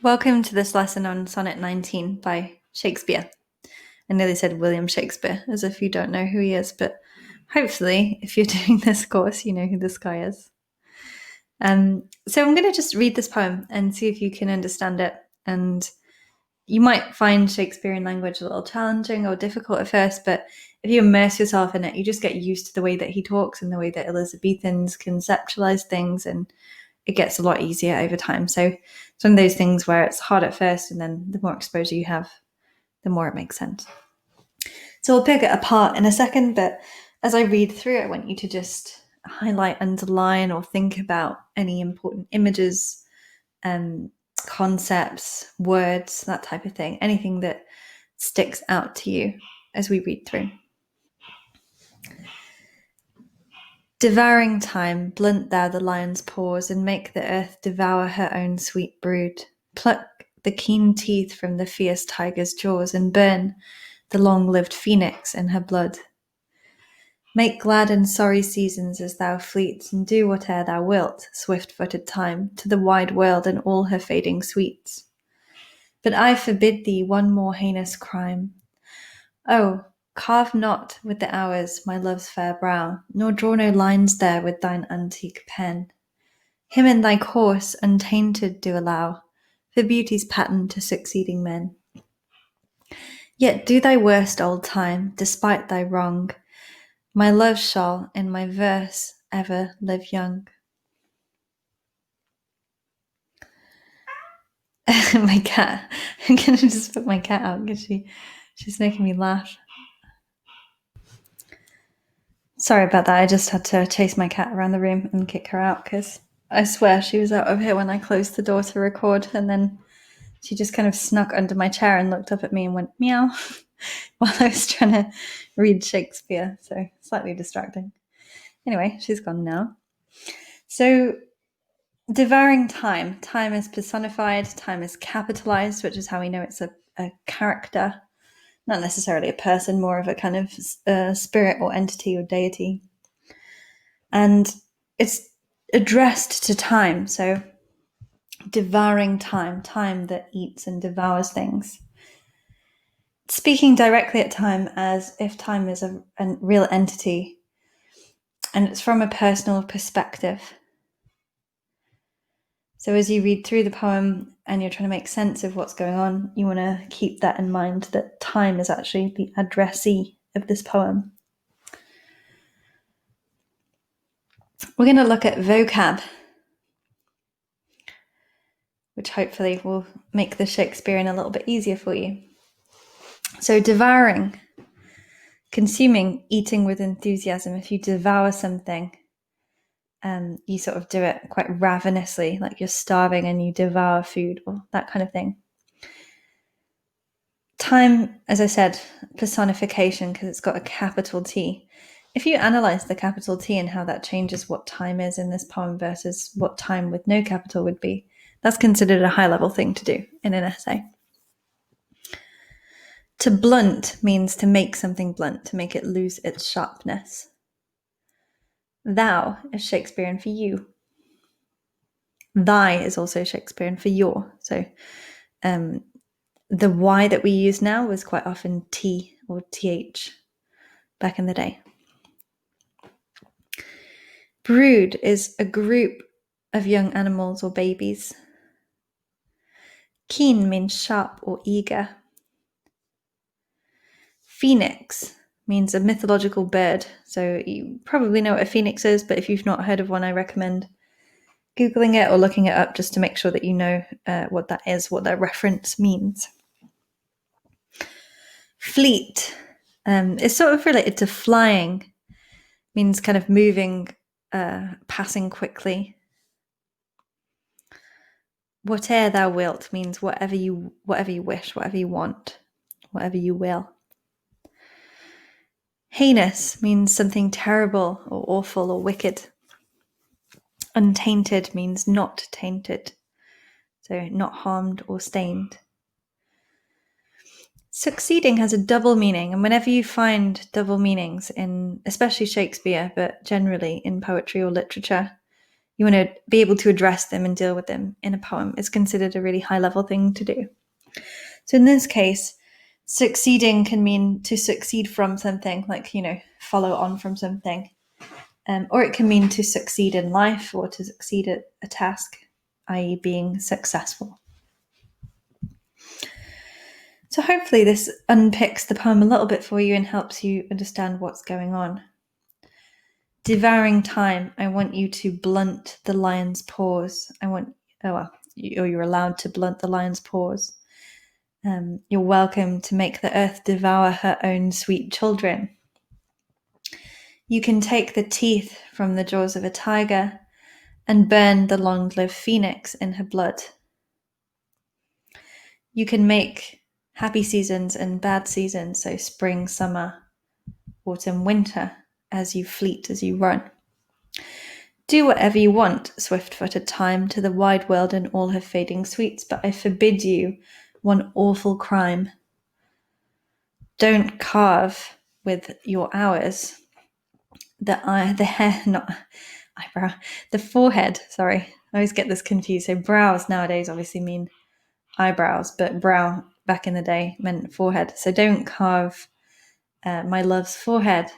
Welcome to this lesson on Sonnet 19 by Shakespeare. I nearly said William Shakespeare, as if you don't know who he is, but hopefully, if you're doing this course, you know who this guy is. So I'm going to just read this poem and see if you can understand it. And you might find Shakespearean language a little challenging or difficult at first, but if you immerse yourself in it, you just get used to the way that he talks and the way that Elizabethans conceptualize things, and it gets a lot easier over time. So it's one of those things where it's hard at first, and then the more exposure you have, the more it makes sense. So we'll pick it apart in a second, but as I read through it, I want you to just highlight, underline, or think about any important images, concepts, words, that type of thing, anything that sticks out to you as we read through. Devouring time, blunt thou the lion's paws, and make the earth devour her own sweet brood. Pluck the keen teeth from the fierce tiger's jaws, and burn the long-lived phoenix in her blood. Make glad and sorry seasons as thou fleets, and do whate'er thou wilt, swift-footed time, to the wide world and all her fading sweets. But I forbid thee one more heinous crime. Oh, carve not with the hours my love's fair brow, nor draw no lines there with thine antique pen. Him in thy course untainted do allow, for beauty's pattern to succeeding men. Yet do thy worst, old time, despite thy wrong. My love shall in my verse ever live young. My cat. I'm gonna just put my cat out because she's making me laugh. Sorry about that. I just had to chase my cat around the room and kick her out because I swear she was out of here when I closed the door to record, and then she just kind of snuck under my chair and looked up at me and went meow while I was trying to read Shakespeare. So slightly distracting. Anyway, she's gone now. So devouring time. Time is personified. Time is capitalized, which is how we know it's a character. Not necessarily a person, more of a kind of spirit or entity or deity. And it's addressed to time. So devouring time, time that eats and devours things. Speaking directly at time as if time is a real entity, and it's from a personal perspective. So as you read through the poem and you're trying to make sense of what's going on, you want to keep that in mind, that time is actually the addressee of this poem. We're going to look at vocab, which hopefully will make the Shakespearean a little bit easier for you. So devouring, consuming, eating with enthusiasm. If you devour something, you sort of do it quite ravenously, like you're starving and you devour food, or that kind of thing. Time, as I said, personification, because it's got a capital T. If you analyze the capital T and how that changes what time is in this poem versus what time with no capital would be, that's considered a high-level thing to do in an essay. To blunt means to make something blunt, to make it lose its sharpness. Thou is Shakespearean for you. Thy is also Shakespearean for your. So the Y that we use now was quite often T or TH back in the day. Brood is a group of young animals or babies. Keen means sharp or eager. Phoenix means a mythological bird. So you probably know what a phoenix is, but if you've not heard of one, I recommend Googling it or looking it up just to make sure that you know what that is, what that reference means. Fleet is sort of related to flying, means kind of moving, passing quickly. Whate'er thou wilt means whatever you wish, whatever you want, whatever you will. Heinous means something terrible or awful or wicked. Untainted means not tainted, so not harmed or stained. Succeeding has a double meaning, and whenever you find double meanings in, especially Shakespeare, but generally in poetry or literature, you want to be able to address them and deal with them in a poem. It's considered a really high level thing to do. So in this case, succeeding can mean to succeed from something, like, follow on from something. Or it can mean to succeed in life or to succeed at a task, i.e. being successful. So hopefully this unpicks the poem a little bit for you and helps you understand what's going on. Devouring time, I want you to blunt the lion's paws. You're allowed to blunt the lion's paws. You're welcome to make the earth devour her own sweet children. You can take the teeth from the jaws of a tiger and burn the long-lived phoenix in her blood. You can make happy seasons and bad seasons, so spring, summer, autumn, winter, as you fleet, as you run. Do whatever you want, swift-footed time, to the wide world and all her fading sweets, but I forbid you one awful crime. Don't carve with your hours the forehead, sorry. I always get this confused. So brows nowadays obviously mean eyebrows, but brow back in the day meant forehead. So don't carve my love's forehead,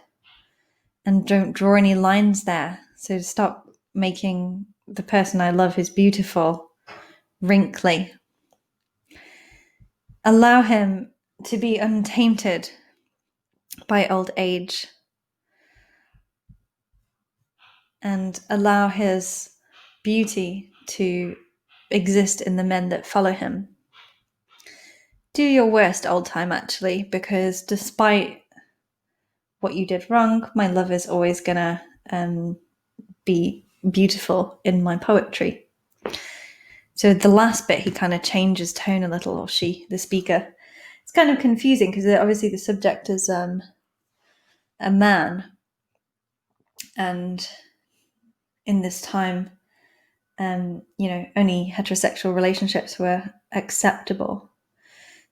and don't draw any lines there. So stop making the person I love who's beautiful wrinkly. Allow him to be untainted by old age, and allow his beauty to exist in the men that follow him. Do your worst, old time, actually, because despite what you did wrong, my love is always gonna be beautiful in my poetry. So the last bit, he kind of changes tone a little, or she, the speaker. It's kind of confusing because obviously the subject is a man, and in this time, only heterosexual relationships were acceptable.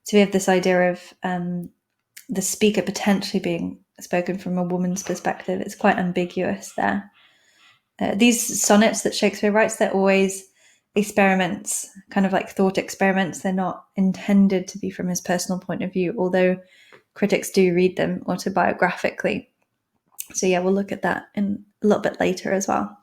So we have this idea of the speaker potentially being spoken from a woman's perspective. It's quite ambiguous there. These sonnets that Shakespeare writes, they're always experiments, kind of like thought experiments. They're not intended to be from his personal point of view, although critics do read them autobiographically. So yeah, we'll look at that in a little bit later as well.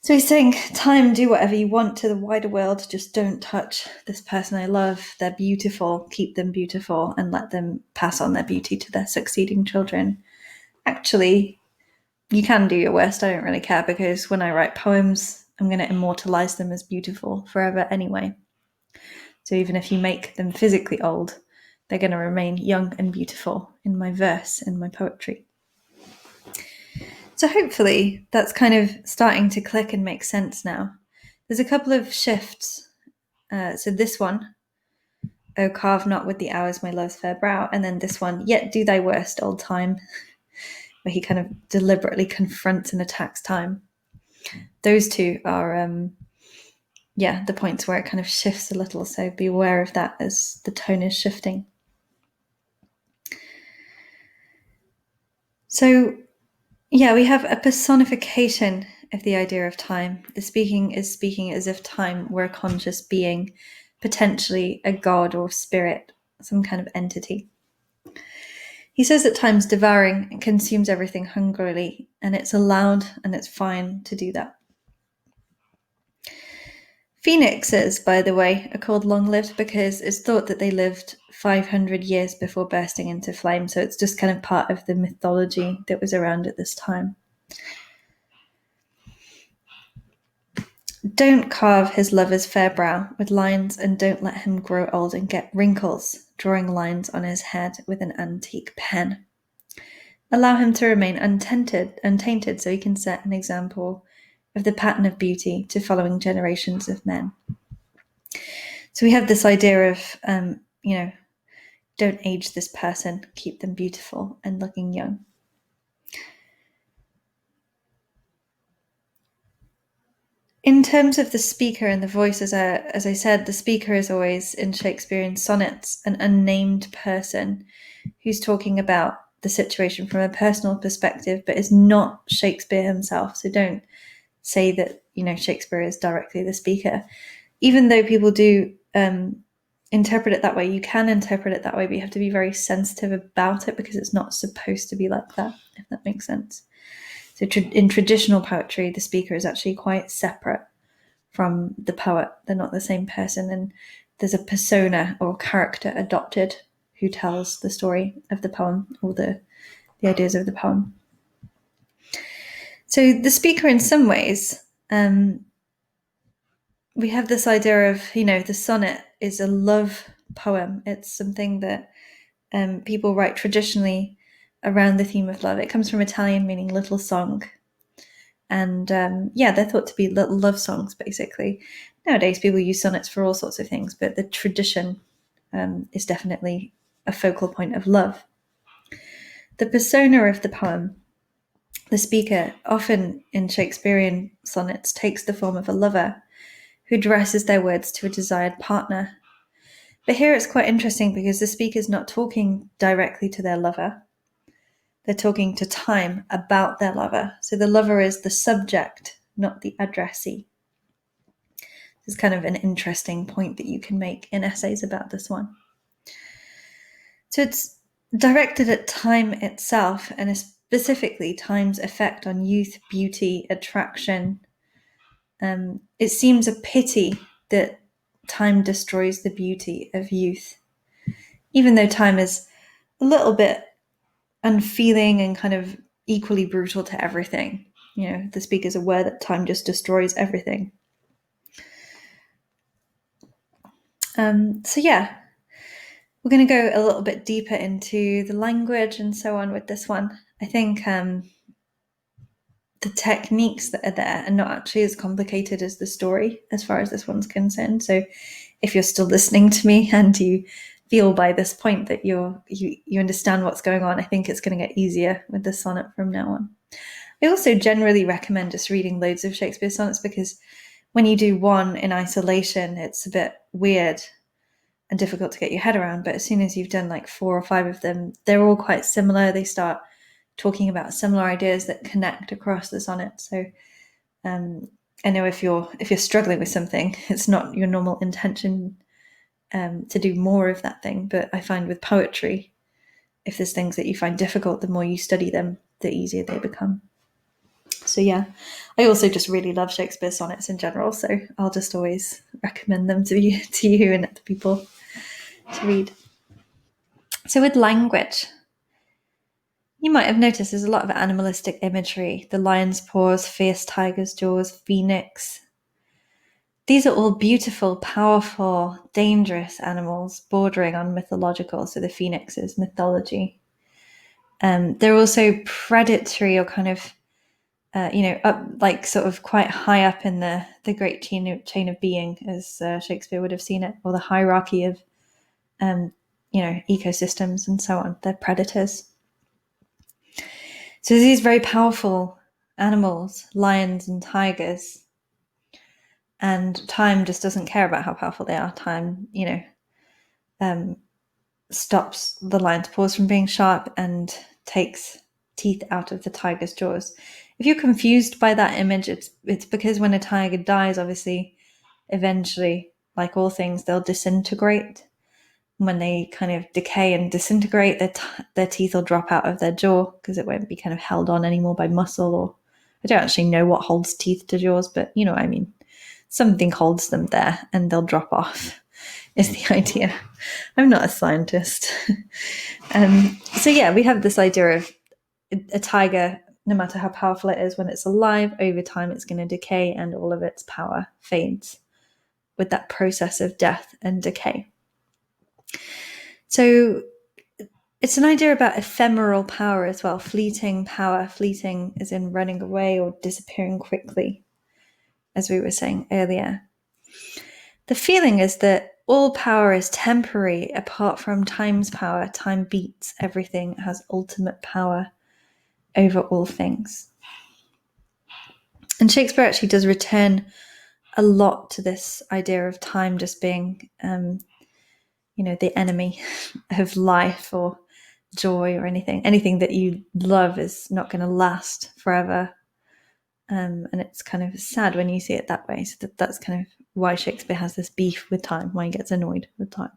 So he's saying, time, do whatever you want to the wider world, just don't touch this person I love. They're beautiful, keep them beautiful, and let them pass on their beauty to their succeeding children. Actually, you can do your worst, I don't really care, because when I write poems, I'm going to immortalize them as beautiful forever anyway. So even if you make them physically old, they're going to remain young and beautiful in my verse, in my poetry. So hopefully that's kind of starting to click and make sense now. There's a couple of shifts. So this one, oh, carve not with the hours my love's fair brow. And then this one, yet do thy worst, old time, where he kind of deliberately confronts and attacks time. Those two are, the points where it kind of shifts a little. So be aware of that as the tone is shifting. So we have a personification of the idea of time. The speaking is speaking as if time were a conscious being, potentially a god or spirit, some kind of entity. He says that time's devouring and consumes everything hungrily, and it's allowed and it's fine to do that. Phoenixes, by the way, are called long-lived because it's thought that they lived 500 years before bursting into flame. So it's just kind of part of the mythology that was around at this time. Don't carve his lover's fair brow with lines, and don't let him grow old and get wrinkles, drawing lines on his head with an antique pen. Allow him to remain untainted so he can set an example of the pattern of beauty to following generations of men. So we have this idea of, don't age this person, keep them beautiful and looking young. In terms of the speaker and the voice, as I said, the speaker is always, in Shakespearean sonnets, an unnamed person who's talking about the situation from a personal perspective, but is not Shakespeare himself. So don't say that, Shakespeare is directly the speaker. Even though people do interpret it that way, you can interpret it that way, but you have to be very sensitive about it because it's not supposed to be like that, if that makes sense. So in traditional poetry, the speaker is actually quite separate from the poet. They're not the same person, and there's a persona or character adopted who tells the story of the poem or the ideas of the poem. So the speaker, in some ways, we have this idea of, the sonnet is a love poem. It's something that people write traditionally around the theme of love. It comes from Italian, meaning little song. And they're thought to be little love songs, basically. Nowadays, people use sonnets for all sorts of things, but the tradition is definitely a focal point of love. The persona of the poem, the speaker, often in Shakespearean sonnets, takes the form of a lover who addresses their words to a desired partner. But here it's quite interesting because the speaker's not talking directly to their lover. They're talking to time about their lover. So the lover is the subject, not the addressee. This is kind of an interesting point that you can make in essays about this one. So it's directed at time itself, and specifically time's effect on youth, beauty, attraction. It seems a pity that time destroys the beauty of youth, even though time is a little bit unfeeling and kind of equally brutal to everything. The speaker's aware that time just destroys everything. We're going to go a little bit deeper into the language and so on with this one. I think the techniques that are there are not actually as complicated as the story as far as this one's concerned. So if you're still listening to me and you feel by this point that you understand what's going on, I think it's going to get easier with the sonnet from now on. I also generally recommend just reading loads of Shakespeare sonnets because when you do one in isolation, it's a bit weird and difficult to get your head around. But as soon as you've done like 4 or 5 of them, they're all quite similar. They start talking about similar ideas that connect across the sonnet. So I know if you're struggling with something, it's not your normal intention to do more of that thing. But I find with poetry, if there's things that you find difficult, the more you study them, the easier they become. So I also just really love Shakespeare sonnets in general. So I'll just always recommend them to you and to people to read. So with language, you might have noticed there's a lot of animalistic imagery. The lion's paws, fierce tiger's jaws, phoenix. These are all beautiful, powerful, dangerous animals bordering on mythological. So the phoenix is mythology. They're also predatory or kind of, up like sort of quite high up in the great chain of being, as Shakespeare would have seen it, or the hierarchy of, ecosystems and so on. They're predators. So these very powerful animals, lions and tigers, and time just doesn't care about how powerful they are. Time, stops the lion's paws from being sharp and takes teeth out of the tiger's jaws. If you're confused by that image, it's because when a tiger dies, obviously, eventually, like all things, they'll disintegrate. When they kind of decay and disintegrate, their teeth will drop out of their jaw because it won't be kind of held on anymore by muscle, or I don't actually know what holds teeth to jaws, but you know what I mean. Something holds them there and they'll drop off is the idea. I'm not a scientist. We have this idea of a tiger, no matter how powerful it is when it's alive, over time it's going to decay and all of its power fades with that process of death and decay. So it's an idea about ephemeral power as well, fleeting power. Fleeting as in running away or disappearing quickly, as we were saying earlier. The feeling is that all power is temporary apart from time's power. Time beats everything, has ultimate power over all things. And Shakespeare actually does return a lot to this idea of time just being, the enemy of life or joy or anything. Anything that you love is not going to last forever. And it's kind of sad when you see it that way. So that's kind of why Shakespeare has this beef with time, why he gets annoyed with time.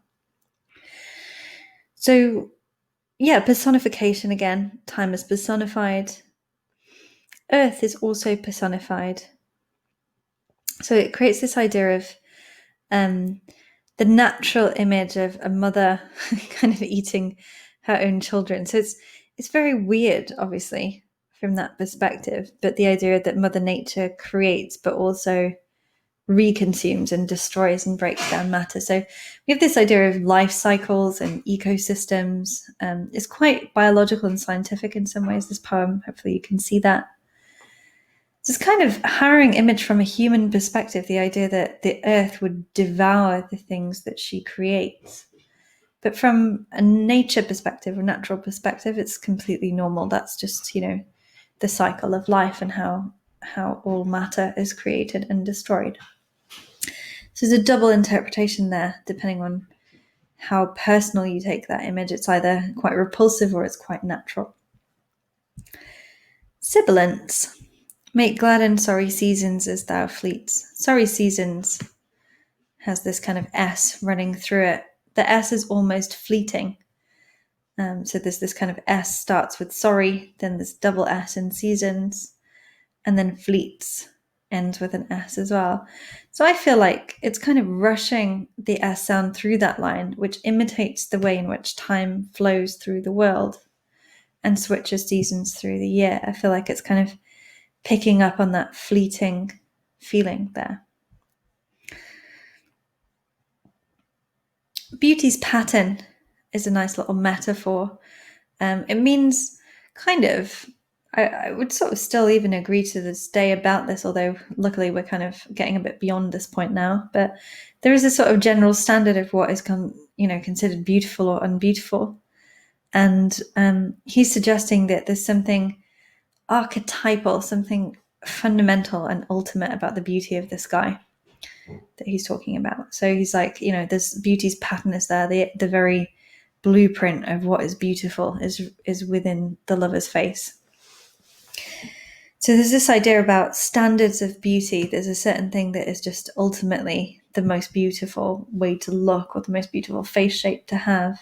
So, yeah, personification again. Time is personified. Earth is also personified. So it creates this idea of the natural image of a mother kind of eating her own children. So it's very weird, obviously, from that perspective. But the idea that Mother Nature creates, but also reconsumes and destroys and breaks down matter. So we have this idea of life cycles and ecosystems. It's quite biological and scientific in some ways, this poem. Hopefully you can see that. It's kind of harrowing image from a human perspective, the idea that the earth would devour the things that she creates. But from a nature perspective, a natural perspective, it's completely normal. That's just, the cycle of life and how all matter is created and destroyed. So there's a double interpretation there, depending on how personal you take that image. It's either quite repulsive or it's quite natural. Sibilance. Make glad and sorry seasons as thou fleets. Sorry seasons has this kind of S running through it. The S is almost fleeting. So there's this kind of S starts with sorry, then there's double S in seasons, and then fleets ends with an S as well. So I feel like it's kind of rushing the S sound through that line, which imitates the way in which time flows through the world and switches seasons through the year. I feel like it's kind of picking up on that fleeting feeling there. Beauty's pattern is a nice little metaphor. It means kind of, I would sort of still even agree to this day about this, although luckily we're kind of getting a bit beyond this point now. But there is a sort of general standard of what is considered beautiful or unbeautiful. And he's suggesting that there's something archetypal, something fundamental and ultimate about the beauty of the sky that he's talking about. So he's like, this beauty's pattern is there. The very blueprint of what is beautiful is within the lover's face. So there's this idea about standards of beauty. There's a certain thing that is just ultimately the most beautiful way to look or the most beautiful face shape to have.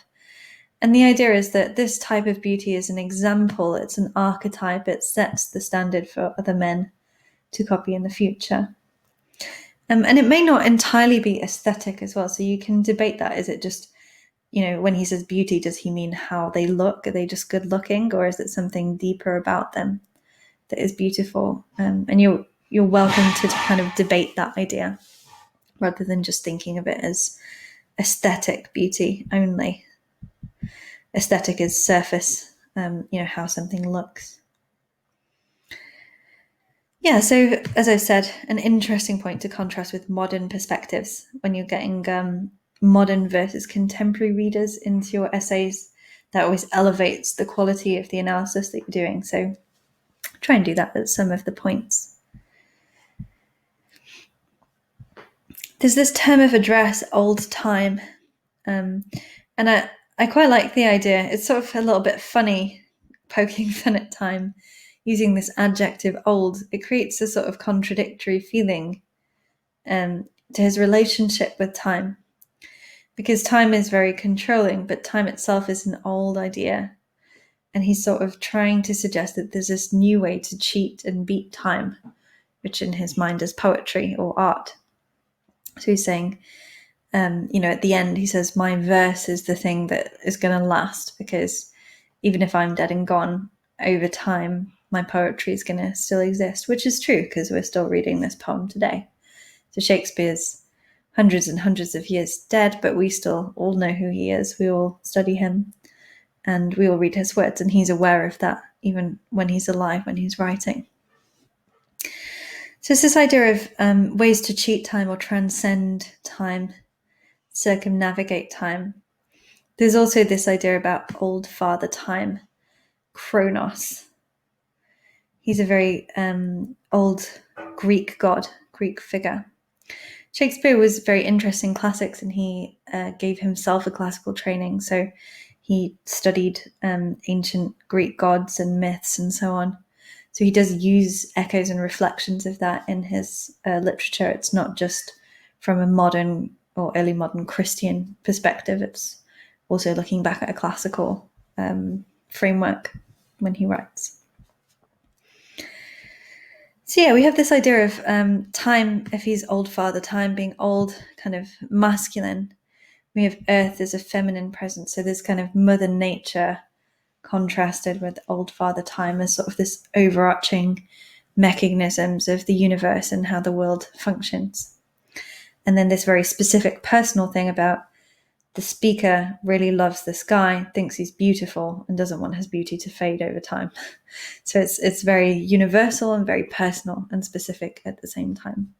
And the idea is that this type of beauty is an example, it's an archetype, it sets the standard for other men to copy in the future. And it may not entirely be aesthetic as well. So you can debate that. Is it just, when he says beauty, does he mean how they look? Are they just good looking, or is it something deeper about them that is beautiful? And you're welcome to kind of debate that idea rather than just thinking of it as aesthetic beauty only. Aesthetic is surface, how something looks. Yeah, so as I said, an interesting point to contrast with modern perspectives when you're getting modern versus contemporary readers into your essays. That always elevates the quality of the analysis that you're doing. So try and do that at some of the points. There's this term of address, old time, and I quite like the idea. It's sort of a little bit funny, poking fun at time, using this adjective old. It creates a sort of contradictory feeling to his relationship with time, because time is very controlling, but time itself is an old idea. And he's sort of trying to suggest that there's this new way to cheat and beat time, which in his mind is poetry or art. So he's saying, at the end, he says, my verse is the thing that is going to last, because even if I'm dead and gone, over time, my poetry is going to still exist, which is true because we're still reading this poem today. So Shakespeare's hundreds and hundreds of years dead, but we still all know who he is. We all study him and we all read his words, and he's aware of that even when he's alive, when he's writing. So it's this idea of ways to cheat time or transcend time, circumnavigate time. There's also this idea about old father time, Kronos. He's a very old Greek god, Greek figure. Shakespeare was very interested in classics, and he gave himself a classical training. So he studied ancient Greek gods and myths and so on. So he does use echoes and reflections of that in his literature. It's not just from a modern or early modern Christian perspective. It's also looking back at a classical framework when he writes. So yeah, we have this idea of time, if he's old father time, being old, kind of masculine. We have earth as a feminine presence. So there's kind of mother nature contrasted with old father time as sort of this overarching mechanisms of the universe and how the world functions. And then this very specific personal thing about the speaker really loves this guy, thinks he's beautiful, and doesn't want his beauty to fade over time. So it's very universal and very personal and specific at the same time.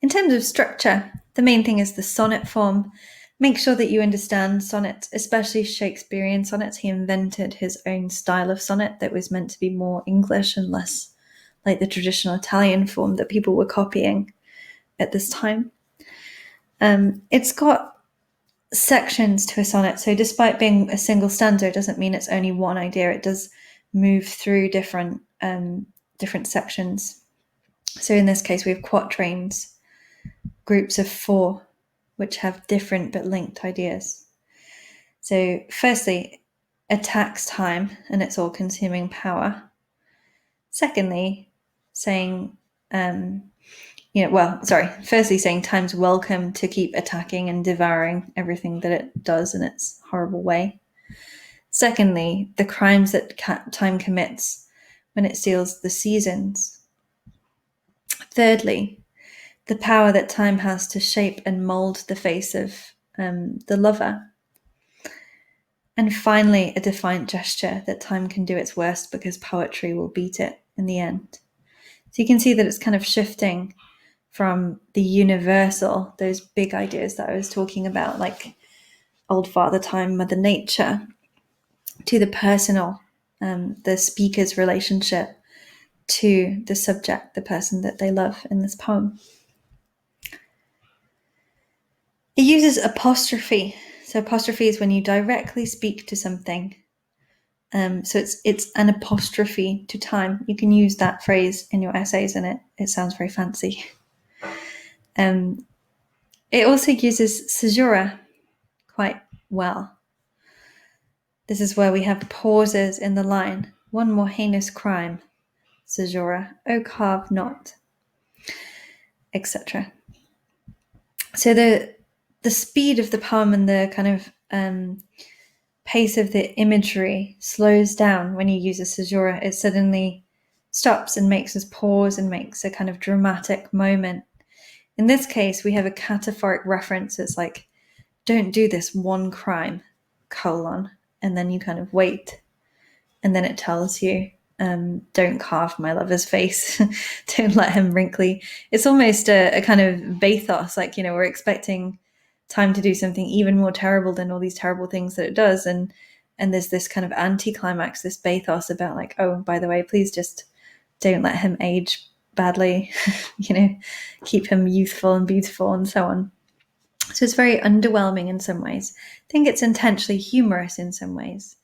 In terms of structure, the main thing is the sonnet form. Make sure that you understand sonnets, especially Shakespearean sonnets. He invented his own style of sonnet that was meant to be more English and less like the traditional Italian form that people were copying at this time. It's got sections to a sonnet. So despite being a single stanza, it doesn't mean it's only one idea. It does move through different sections. So in this case, we have quatrains, groups of 4, which have different but linked ideas. So firstly, attacks time and its all-consuming power. Secondly, saying, firstly saying time's welcome to keep attacking and devouring everything that it does in its horrible way. Secondly, the crimes that time commits when it steals the seasons. Thirdly, the power that time has to shape and mold the face of the lover. And finally, a defiant gesture that time can do its worst because poetry will beat it in the end. So you can see that it's kind of shifting from the universal, those big ideas that I was talking about, like old father time, mother nature, to the personal, the speaker's relationship to the subject, the person that they love in this poem. It uses apostrophe. So apostrophe is when you directly speak to something. So it's an apostrophe to time. You can use that phrase in your essays and it sounds very fancy. It also uses caesura quite well. This is where we have pauses in the line. One more heinous crime, caesura, oh carve not, etc. So the speed of the poem and the kind of pace of the imagery slows down when you use a caesura. It suddenly stops and makes us pause and makes a kind of dramatic moment. In this case, we have a cataphoric reference. It's like, don't do this one crime, colon, and then you kind of wait. And then it tells you, don't carve my lover's face. Don't let him wrinkly. It's almost a kind of bathos, like, we're expecting time to do something even more terrible than all these terrible things that it does. And there's this kind of anticlimax, this bathos about like, oh, by the way, please just don't let him age badly, keep him youthful and beautiful and so on. So it's very underwhelming in some ways. I think it's intentionally humorous in some ways.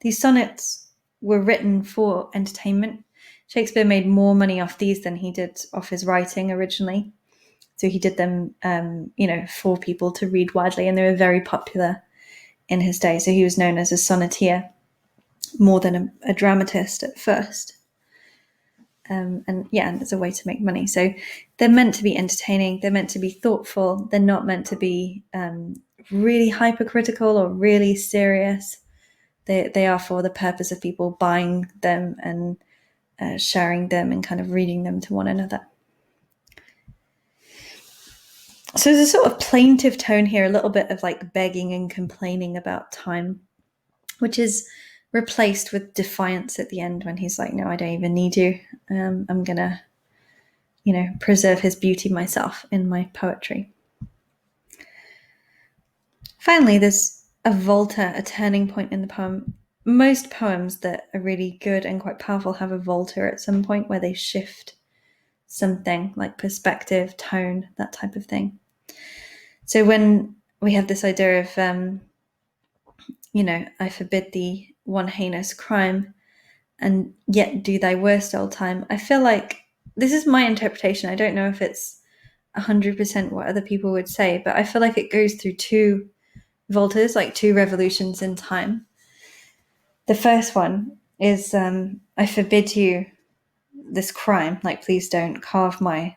These sonnets were written for entertainment. Shakespeare made more money off these than he did off his writing originally. So he did them, for people to read widely, and they were very popular in his day. So he was known as a sonneteer more than a dramatist at first. And it's a way to make money. So they're meant to be entertaining. They're meant to be thoughtful. They're not meant to be really hypercritical or really serious. They are for the purpose of people buying them and sharing them and kind of reading them to one another. So there's a sort of plaintive tone here, a little bit of like begging and complaining about time, which is replaced with defiance at the end when he's like, no, I don't even need you. I'm going to, preserve his beauty myself in my poetry. Finally, there's a volta, a turning point in the poem. Most poems that are really good and quite powerful have a volta at some point where they shift something like perspective, tone, that type of thing. So when we have this idea of, I forbid thee one heinous crime, and yet do thy worst all time. I feel like this is my interpretation. I don't know if it's 100% what other people would say, but I feel like it goes through two voltas, like two revolutions in time. The first one is I forbid you this crime, like please don't carve my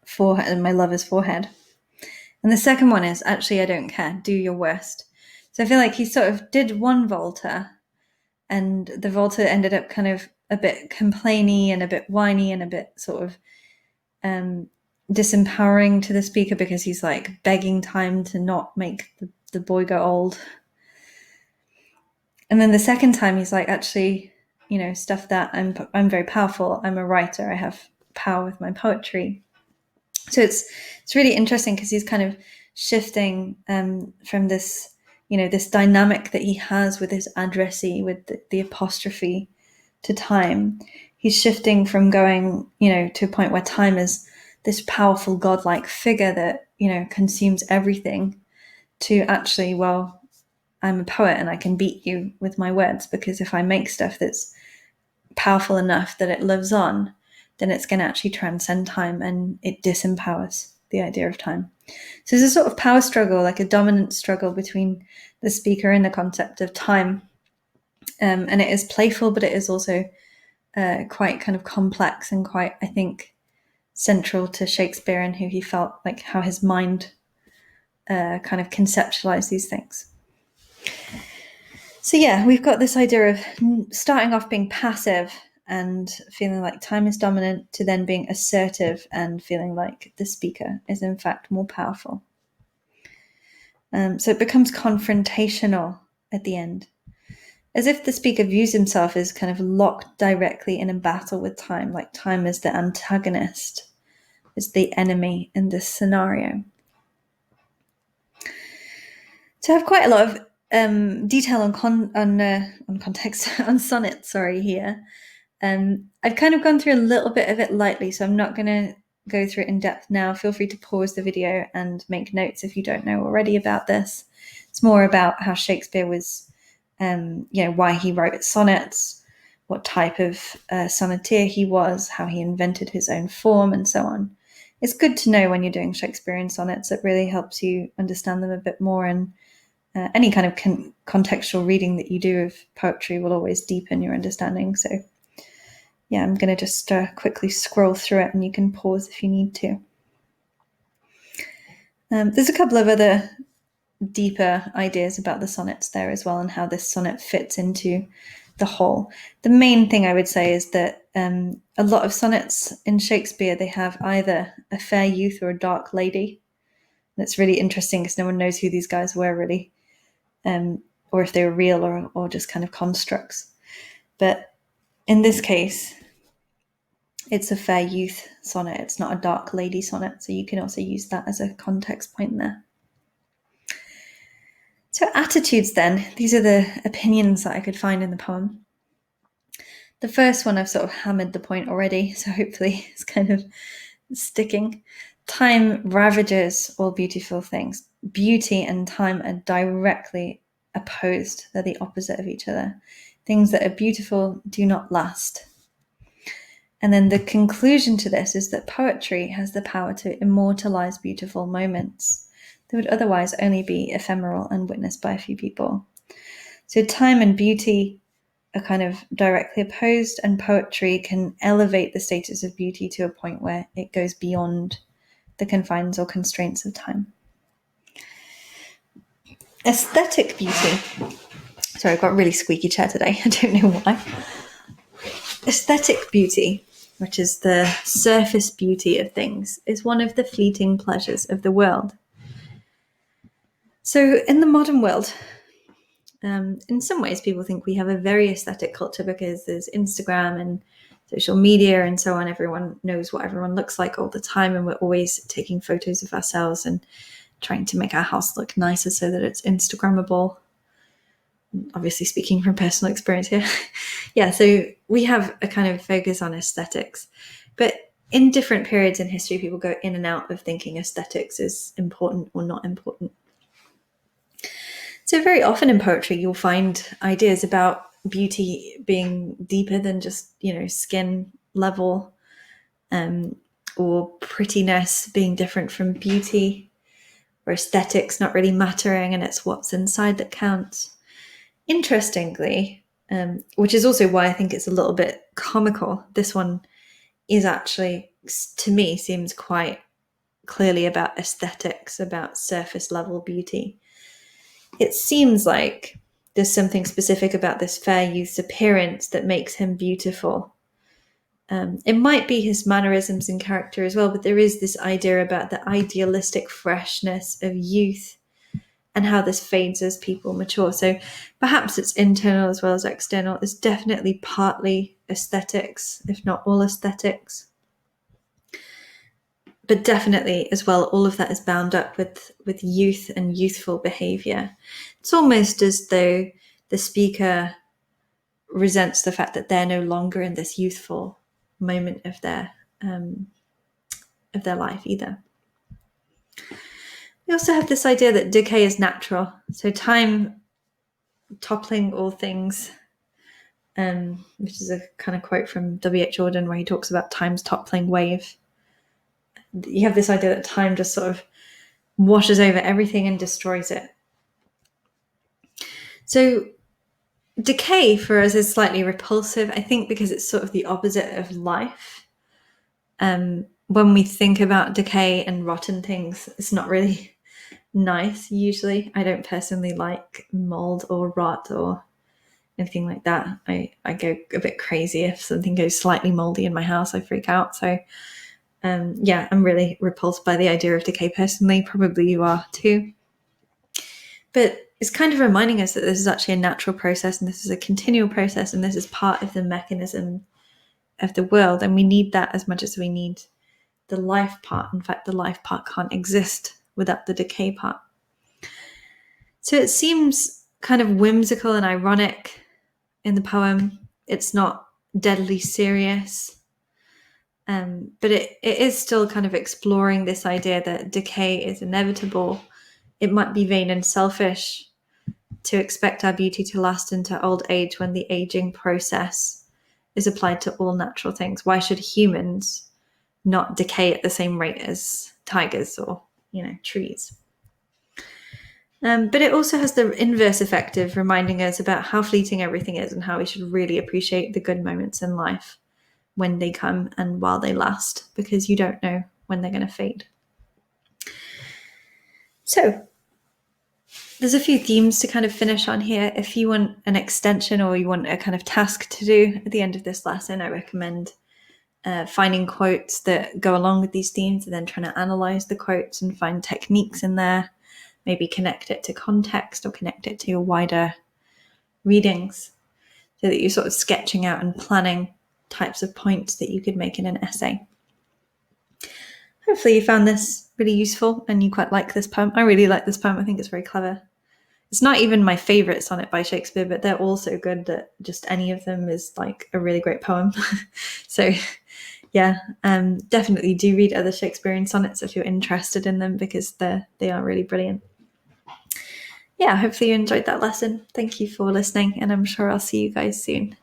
forehead, my lover's forehead. And the second one is actually I don't care, do your worst. So I feel like he sort of did one volta, and the volta ended up kind of a bit complainy and a bit whiny and a bit sort of disempowering to the speaker, because he's like begging time to not make the boy go old. And then the second time he's like, actually, stuff that, I'm very powerful, I'm a writer, I have power with my poetry. So it's really interesting because he's kind of shifting from this, this dynamic that he has with his addressee, with the apostrophe, to time. He's shifting from going, to a point where time is this powerful godlike figure that, consumes everything, to actually, well, I'm a poet and I can beat you with my words, because if I make stuff that's powerful enough that it lives on, then it's going to actually transcend time, and it disempowers the idea of time. So there's a sort of power struggle, like a dominant struggle between the speaker and the concept of time. And it is playful, but it is also quite kind of complex and quite, I think, central to Shakespeare and who he felt, like how his mind kind of conceptualized these things. So yeah, we've got this idea of starting off being passive and feeling like time is dominant, to then being assertive and feeling like the speaker is in fact more powerful. So it becomes confrontational at the end, as if the speaker views himself as kind of locked directly in a battle with time, like time is the antagonist, is the enemy in this scenario. So I have quite a lot of detail on context on sonnet, here. I've kind of gone through a little bit of it lightly, so I'm not going to go through it in depth now. Feel free to pause the video and make notes if you don't know already about this. It's more about how Shakespeare was, why he wrote sonnets, what type of sonneteer he was, how he invented his own form, and so on. It's good to know when you're doing Shakespearean sonnets. It really helps you understand them a bit more, and any kind of contextual reading that you do of poetry will always deepen your understanding. So yeah, I'm going to just quickly scroll through it, and you can pause if you need to. There's a couple of other deeper ideas about the sonnets there as well, and how this sonnet fits into the whole. The main thing I would say is that a lot of sonnets in Shakespeare, they have either a fair youth or a dark lady. That's really interesting because no one knows who these guys were really, or if they were real or just kind of constructs. But in this case, it's a fair youth sonnet. It's not a dark lady sonnet. So you can also use that as a context point there. So attitudes then, these are the opinions that I could find in the poem. The first one I've sort of hammered the point already, so hopefully it's kind of sticking. Time ravages all beautiful things. Beauty and time are directly opposed. They're the opposite of each other. Things that are beautiful do not last. And then the conclusion to this is that poetry has the power to immortalize beautiful moments that would otherwise only be ephemeral and witnessed by a few people. So time and beauty are kind of directly opposed, and poetry can elevate the status of beauty to a point where it goes beyond the confines or constraints of time. Aesthetic beauty. Sorry, I've got a really squeaky chair today. I don't know why. Aesthetic beauty, which is the surface beauty of things, is one of the fleeting pleasures of the world. So in the modern world, in some ways people think we have a very aesthetic culture because there's Instagram and social media and so on. Everyone knows what everyone looks like all the time, and we're always taking photos of ourselves and trying to make our house look nicer so that it's Instagrammable. Obviously speaking from personal experience here. Yeah, so we have a kind of focus on aesthetics. But in different periods in history, people go in and out of thinking aesthetics is important or not important. So very often in poetry, you'll find ideas about beauty being deeper than just, skin level, or prettiness being different from beauty, or aesthetics not really mattering, and it's what's inside that counts. Interestingly, which is also why I think it's a little bit comical, this one is actually, to me, seems quite clearly about aesthetics, about surface level beauty. It seems like there's something specific about this fair youth's appearance that makes him beautiful. It might be his mannerisms and character as well, but there is this idea about the idealistic freshness of youth and how this fades as people mature. So perhaps it's internal as well as external. It's definitely partly aesthetics, if not all aesthetics. But definitely as well, all of that is bound up with youth and youthful behavior. It's almost as though the speaker resents the fact that they're no longer in this youthful moment of their life either. We also have this idea that decay is natural. So time toppling all things, which is a kind of quote from W.H. Auden where he talks about time's toppling wave. You have this idea that time just sort of washes over everything and destroys it. So decay for us is slightly repulsive, I think, because it's sort of the opposite of life. When we think about decay and rotten things, it's not really nice usually. I don't personally like mold or rot or anything like that. I go a bit crazy if something goes slightly moldy in my house. I freak out. So I'm really repulsed by the idea of decay personally. Probably you are too. But it's kind of reminding us that this is actually a natural process, and this is a continual process, and this is part of the mechanism of the world, and we need that as much as we need the life part. In fact, the life part can't exist without the decay part. So it seems kind of whimsical and ironic in the poem. It's not deadly serious, but it is still kind of exploring this idea that decay is inevitable. It might be vain and selfish to expect our beauty to last into old age when the aging process is applied to all natural things. Why should humans not decay at the same rate as tigers or, trees? But it also has the inverse effect of reminding us about how fleeting everything is and how we should really appreciate the good moments in life when they come and while they last, because you don't know when they're going to fade. So there's a few themes to kind of finish on here. If you want an extension or you want a kind of task to do at the end of this lesson, I recommend finding quotes that go along with these themes and then trying to analyze the quotes and find techniques in there. Maybe connect it to context or connect it to your wider readings so that you're sort of sketching out and planning types of points that you could make in an essay. Hopefully you found this really useful and you quite like this poem. I really like this poem. I think it's very clever. It's not even my favorite sonnet by Shakespeare, but they're all so good that just any of them is like a really great poem. So definitely do read other Shakespearean sonnets if you're interested in them, because they are really brilliant. Hopefully you enjoyed that lesson. Thank you for listening, and I'm sure I'll see you guys soon.